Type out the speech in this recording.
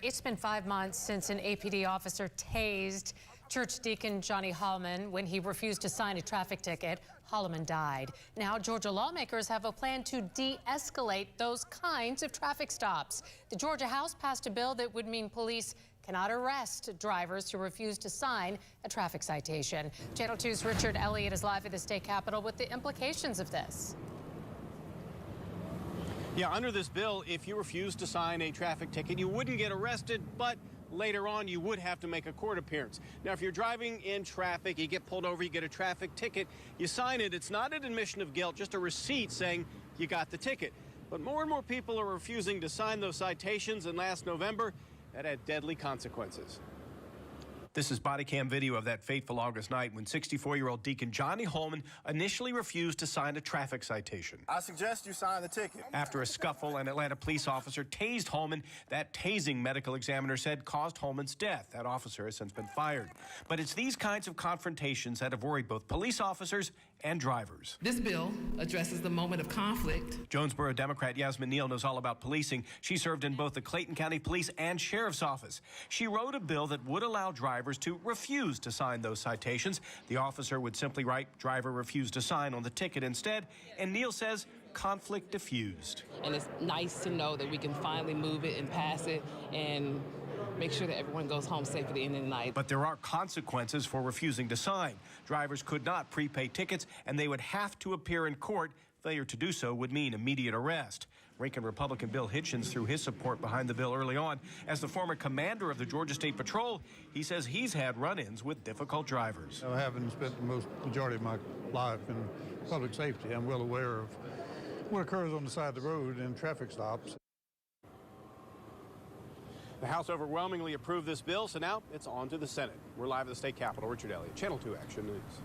It's been 5 months since an APD officer tased church deacon Johnny Hollman when he refused to sign a traffic ticket. Hollman died. Now, Georgia lawmakers have a plan to de-escalate those kinds of traffic stops. The Georgia House passed a bill that would mean police cannot arrest drivers who refuse to sign a traffic citation. Channel 2's Richard Elliott is live at the state capitol with the implications of this. Yeah, under this bill, if you refuse to sign a traffic ticket, you wouldn't get arrested, but later on you would have to make a court appearance. Now, if you're driving in traffic, you get pulled over, you get a traffic ticket, you sign it. It's not an admission of guilt, just a receipt saying you got the ticket. But more and more people are refusing to sign those citations, and last November, that had deadly consequences. This is body cam video of that fateful August night when 64-year-old deacon Johnny Hollman initially refused to sign a traffic citation. I suggest you sign the ticket. After a scuffle, an Atlanta police officer tased Hollman. That tasing, medical examiner said, caused Hollman's death. That officer has since been fired. But it's these kinds of confrontations that have worried both police officers and drivers. This bill addresses the moment of conflict. Jonesboro Democrat Yasmin Neal knows all about policing. She served in both the Clayton County Police and Sheriff's Office. She wrote a bill that would allow drivers to refuse to sign those citations. The officer would simply write "driver refused to sign" on the ticket instead, and Neal says conflict diffused. And it's nice to know that we can finally move it and pass it and make sure that everyone goes home safe at the end of the night. But there are consequences for refusing to sign. Drivers could not prepay tickets, and they would have to appear in court. Failure to do so would mean immediate arrest. Ranking Republican Bill Hitchens threw his support behind the bill early on. As the former commander of the Georgia State Patrol, he says he's had run-ins with difficult drivers. Having spent the majority of my life in public safety, I'm well aware of what occurs on the side of the road in traffic stops. The House overwhelmingly approved this bill, so now it's on to the Senate. We're live at the state capitol. Richard Elliott, Channel 2 Action News.